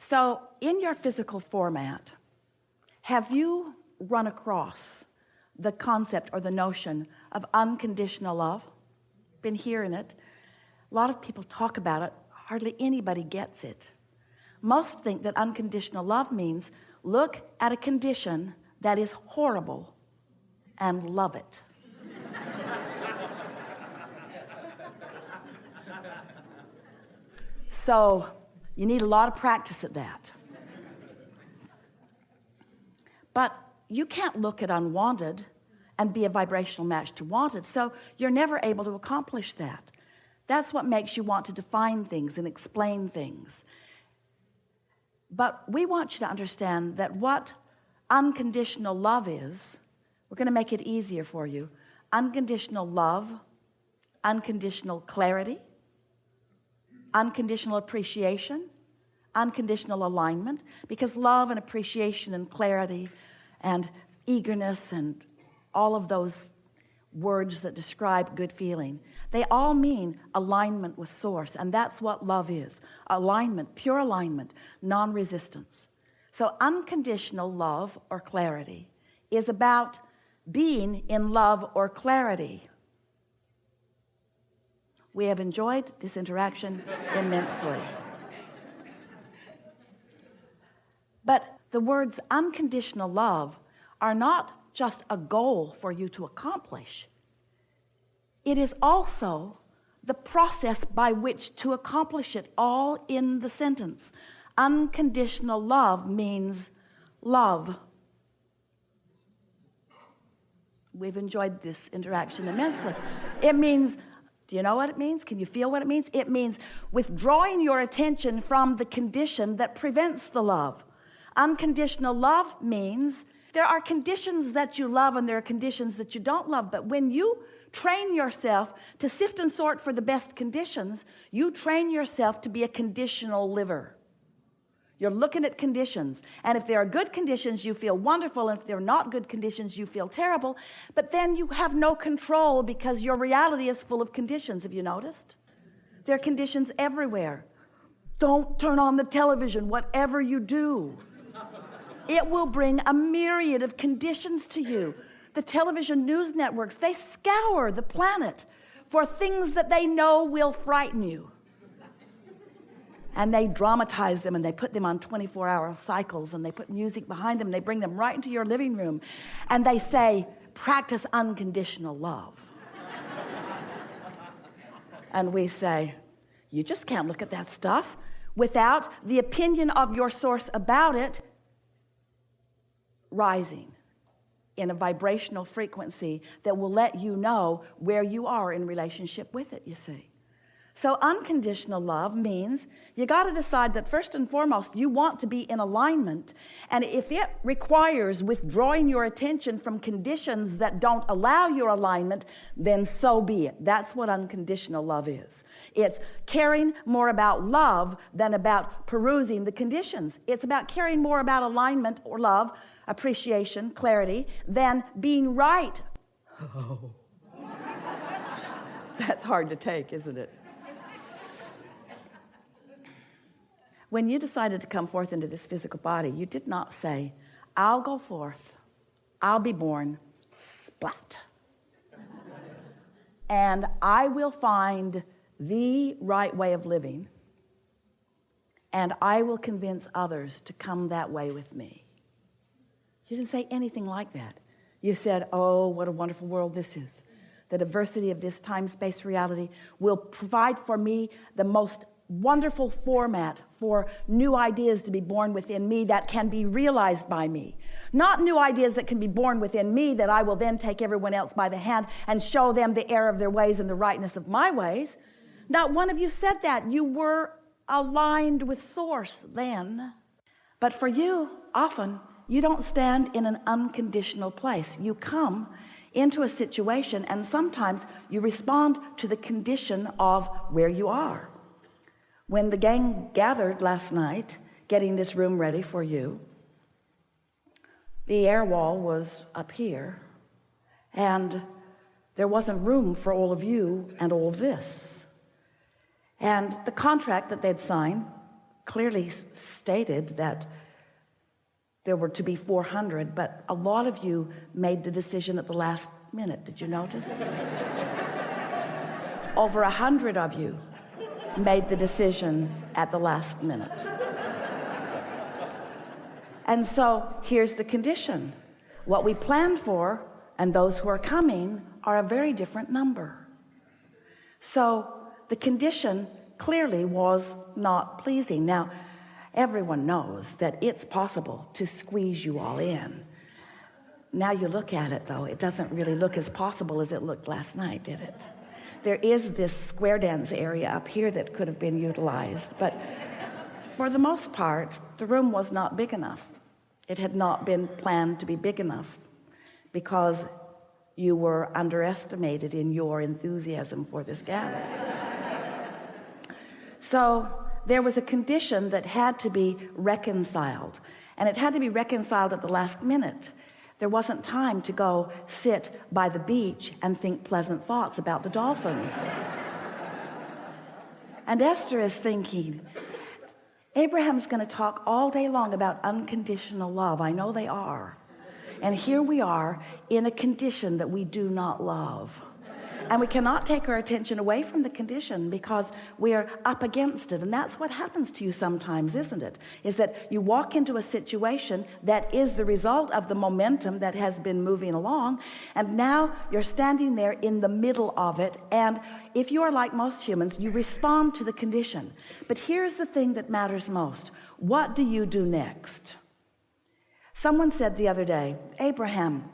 So, in your physical format, have you run across the concept or the notion of unconditional love? Been hearing it. A lot of people talk about it. Hardly anybody gets it. Most think that unconditional love means look at a condition that is horrible and love it. So you need a lot of practice at that. But you can't look at unwanted and be a vibrational match to wanted, so you're never able to accomplish that. That's what makes you want to define things and explain things. But we want you to understand that what unconditional love is, we're going to make it easier for you. Unconditional love, unconditional clarity, unconditional appreciation, unconditional alignment, because love and appreciation and clarity and eagerness and all of those words that describe good feeling, they all mean alignment with source, and that's what love is. Alignment, pure alignment, non-resistance. So unconditional love or clarity is about being in love or clarity. We have enjoyed this interaction immensely. But the words unconditional love are not just a goal for you to accomplish. It is also the process by which to accomplish it, all in the sentence. Unconditional love means love. We've enjoyed this interaction immensely. It means, do you know what it means? Can you feel what it means? It means withdrawing your attention from the condition that prevents the love. Unconditional love means there are conditions that you love and there are conditions that you don't love, but when you train yourself to sift and sort for the best conditions, you train yourself to be a conditional liver. You're looking at conditions, and if there are good conditions, you feel wonderful, and if there are not good conditions, you feel terrible, but then you have no control because your reality is full of conditions. Have you noticed? There are conditions everywhere. Don't turn on the television, whatever you do. It will bring a myriad of conditions to you. The television news networks, they scour the planet for things that they know will frighten you. And they dramatize them and they put them on 24-hour cycles and they put music behind them and they bring them right into your living room and they say, practice unconditional love. And we say, you just can't look at that stuff without the opinion of your source about it rising in a vibrational frequency that will let you know where you are in relationship with it, you see. So unconditional love means you got to decide that first and foremost you want to be in alignment, and if it requires withdrawing your attention from conditions that don't allow your alignment, then so be it. That's what unconditional love is. It's caring more about love than about perusing the conditions. It's about caring more about alignment or love, appreciation, clarity, than being right. Oh. That's hard to take, isn't it? When you decided to come forth into this physical body, you did not say, I'll go forth, I'll be born, splat. And I will find the right way of living, and I will convince others to come that way with me. You didn't say anything like that. You said, oh, what a wonderful world this is. The diversity of this time-space reality will provide for me the most wonderful format for new ideas to be born within me that can be realized by me. Not new ideas that can be born within me that I will then take everyone else by the hand and show them the error of their ways and the rightness of my ways. Not one of you said that. You were aligned with source then. But for you, often, you don't stand in an unconditional place. You come into a situation and sometimes you respond to the condition of where you are. When the gang gathered last night, getting this room ready for you, the air wall was up here, and there wasn't room for all of you and all of this. And the contract that they'd signed clearly stated that there were to be 400, but a lot of you made the decision at the last minute. Did you notice? Over 100 of you made the decision at the last minute. And so here's the condition. What we planned for and those who are coming are a very different number. So the condition clearly was not pleasing. Now, everyone knows that it's possible to squeeze you all in. Now you look at it, though, it doesn't really look as possible as it looked last night, did it? There is this square dance area up here that could have been utilized, but for the most part, the room was not big enough. It had not been planned to be big enough because you were underestimated in your enthusiasm for this gathering. So there was a condition that had to be reconciled, and it had to be reconciled at the last minute. There wasn't time to go sit by the beach and think pleasant thoughts about the dolphins. And Esther is thinking, Abraham's going to talk all day long about unconditional love. I know they are. And here we are in a condition that we do not love. And we cannot take our attention away from the condition because we are up against it. And that's what happens to you sometimes, isn't it? Is that you walk into a situation that is the result of the momentum that has been moving along. And now you're standing there in the middle of it. And if you are like most humans, you respond to the condition. But here's the thing that matters most. What do you do next? Someone said the other day, Abraham,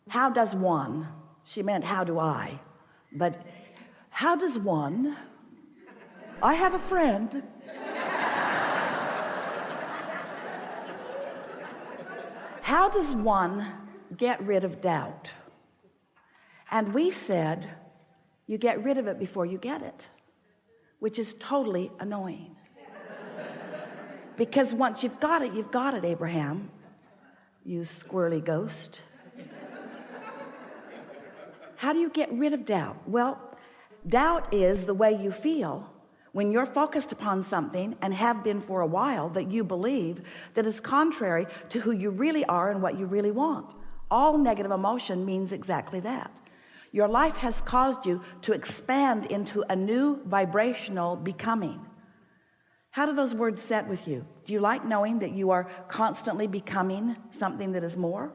how does one? She meant, how do I? But how does one? I have a friend. How does one get rid of doubt? And we said, you get rid of it before you get it, which is totally annoying. Because once you've got it, Abraham, you squirrely ghost. How do you get rid of doubt? Well, doubt is the way you feel when you're focused upon something and have been for a while that you believe that is contrary to who you really are and what you really want. All negative emotion means exactly that. Your life has caused you to expand into a new vibrational becoming. How do those words set with you? Do you like knowing that you are constantly becoming something that is more?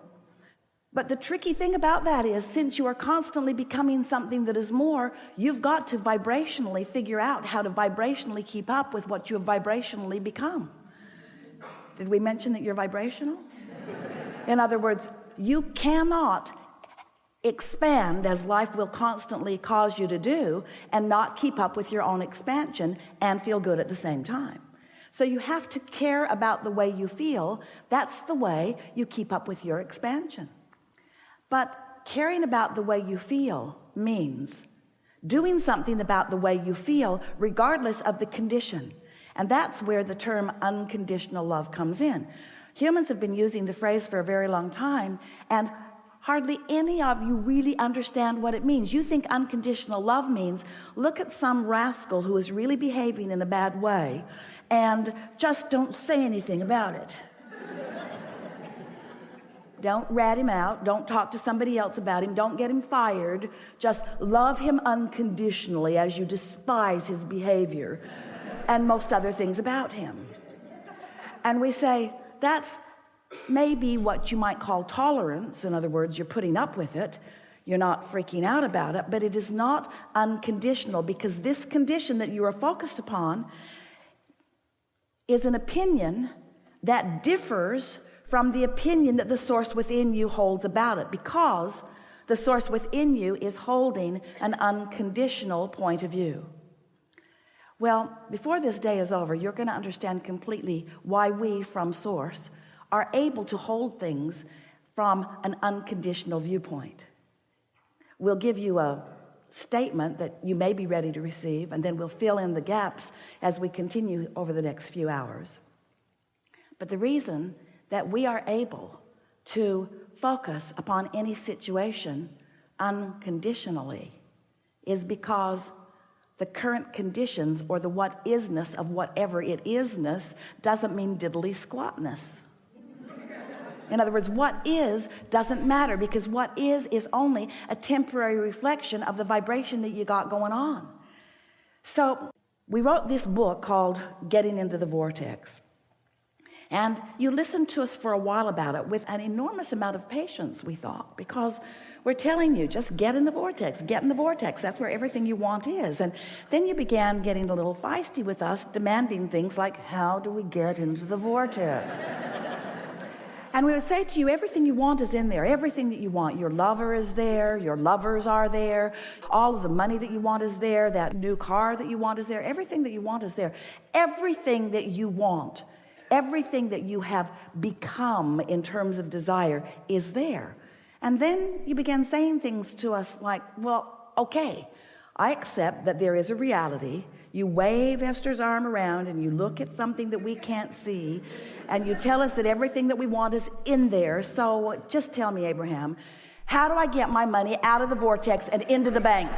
But the tricky thing about that is, since you are constantly becoming something that is more, you've got to vibrationally figure out how to vibrationally keep up with what you have vibrationally become. Did we mention that you're vibrational? In other words, you cannot expand as life will constantly cause you to do and not keep up with your own expansion and feel good at the same time. So you have to care about the way you feel. That's the way you keep up with your expansion. But caring about the way you feel means doing something about the way you feel regardless of the condition. And that's where the term unconditional love comes in. Humans have been using the phrase for a very long time, and hardly any of you really understand what it means. You think unconditional love means look at some rascal who is really behaving in a bad way and just don't say anything about it. Don't rat him out. Don't talk to somebody else about him. Don't get him fired. Just love him unconditionally as you despise his behavior and most other things about him. And we say, that's maybe what you might call tolerance. In other words, you're putting up with it. You're not freaking out about it, but it is not unconditional, because this condition that you are focused upon is an opinion that differs from the opinion that the source within you holds about it, because the source within you is holding an unconditional point of view. Well, before this day is over, you're going to understand completely why we, from source, are able to hold things from an unconditional viewpoint. We'll give you a statement that you may be ready to receive, and then we'll fill in the gaps as we continue over the next few hours. But the reason that we are able to focus upon any situation unconditionally is because the current conditions or the what isness of whatever it isness doesn't mean diddly squatness. In other words, what is doesn't matter, because what is only a temporary reflection of the vibration that you got going on. So we wrote this book called Getting into the Vortex. And you listened to us for a while about it with an enormous amount of patience, we thought, because we're telling you, just get in the vortex, get in the vortex. That's where everything you want is. And then you began getting a little feisty with us, demanding things like, how do we get into the vortex? And we would say to you, everything you want is in there. Everything that you want. Your lover is there. Your lovers are there. All of the money that you want is there. That new car that you want is there. Everything that you want is there. Everything that you want, everything that you have become in terms of desire is there. And then you began saying things to us like, well, okay, I accept that there is a reality. You wave Esther's arm around and you look at something that we can't see, and you tell us that everything that we want is in there. So just tell me, Abraham, how do I get my money out of the vortex and into the bank?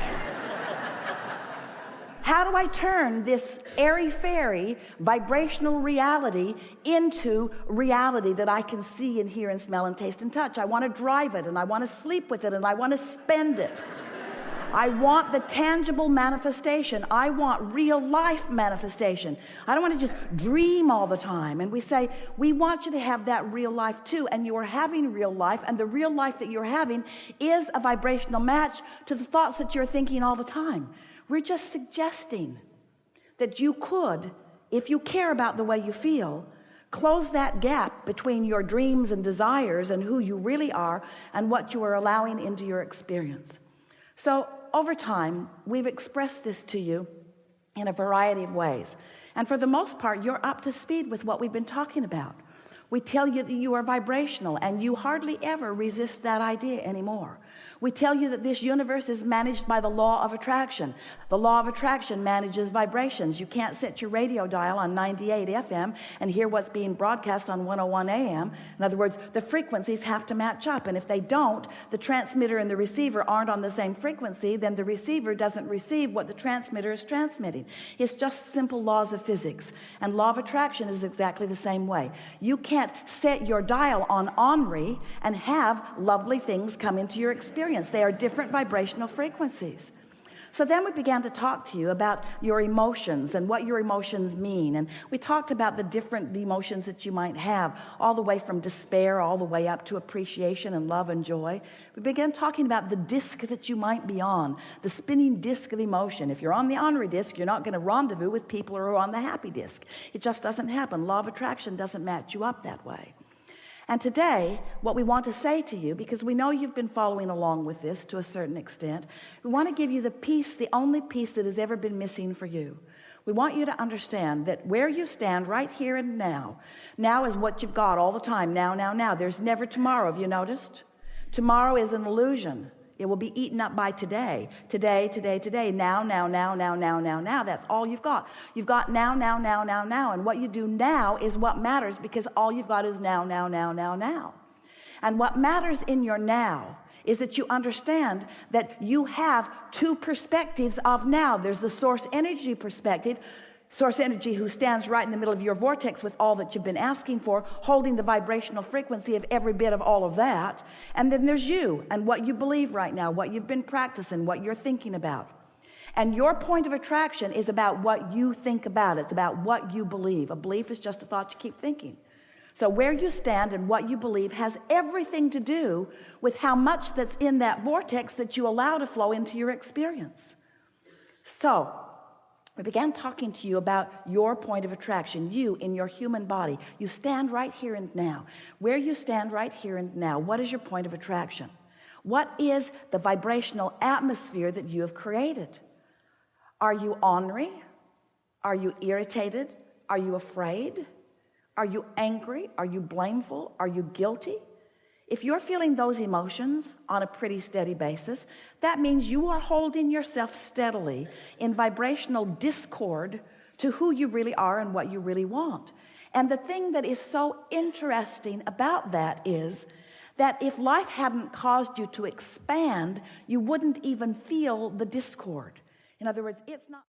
How do I turn this airy-fairy vibrational reality into reality that I can see and hear and smell and taste and touch? I want to drive it, and I want to sleep with it, and I want to spend it. I want the tangible manifestation. I want real life manifestation. I don't want to just dream all the time. And we say, we want you to have that real life too. And you are having real life. And the real life that you're having is a vibrational match to the thoughts that you're thinking all the time. We're just suggesting that you could, if you care about the way you feel, close that gap between your dreams and desires and who you really are and what you are allowing into your experience. So over time, we've expressed this to you in a variety of ways. And for the most part, you're up to speed with what we've been talking about. We tell you that you are vibrational, and you hardly ever resist that idea anymore. We tell you that this universe is managed by the law of attraction. The law of attraction manages vibrations. You can't set your radio dial on 98 FM and hear what's being broadcast on 101 AM. In other words, the frequencies have to match up. And if they don't, the transmitter and the receiver aren't on the same frequency, then the receiver doesn't receive what the transmitter is transmitting. It's just simple laws of physics. And law of attraction is exactly the same way. You can't set your dial on Henri and have lovely things come into your experience. They are different vibrational frequencies. So then we began to talk to you about your emotions and what your emotions mean. And we talked about the different emotions that you might have, all the way from despair, all the way up to appreciation and love and joy. We began talking about the disc that you might be on, the spinning disc of emotion. If you're on the Henri disc, you're not going to rendezvous with people who are on the happy disc. It just doesn't happen. Law of attraction doesn't match you up that way. And today, what we want to say to you, because we know you've been following along with this to a certain extent, we want to give you the piece, the only piece that has ever been missing for you. We want you to understand that where you stand right here and now is what you've got all the time, now. There's never tomorrow, have you noticed? Tomorrow is an illusion. It will be eaten up by today. Today. Now. That's all you've got. You've got now. And what you do now is what matters, because all you've got is now. And what matters in your now is that you understand that you have two perspectives of now. There's the source energy perspective, source energy who stands right in the middle of your vortex with all that you've been asking for, holding the vibrational frequency of every bit of all of that. And then there's you and what you believe right now, what you've been practicing, what you're thinking about. And your point of attraction is about what you think about. It's about what you believe. A belief is just a thought you keep thinking. So where you stand and what you believe has everything to do with how much that's in that vortex that you allow to flow into your experience. So we began talking to you about your point of attraction, you in your human body. You stand right here and now. Where you stand right here and now, what is your point of attraction? What is the vibrational atmosphere that you have created? Are you ornery? Are you irritated? Are you afraid? Are you angry? Are you blameful? Are you guilty? If you're feeling those emotions on a pretty steady basis, that means you are holding yourself steadily in vibrational discord to who you really are and what you really want. And the thing that is so interesting about that is that if life hadn't caused you to expand, you wouldn't even feel the discord. In other words, it's not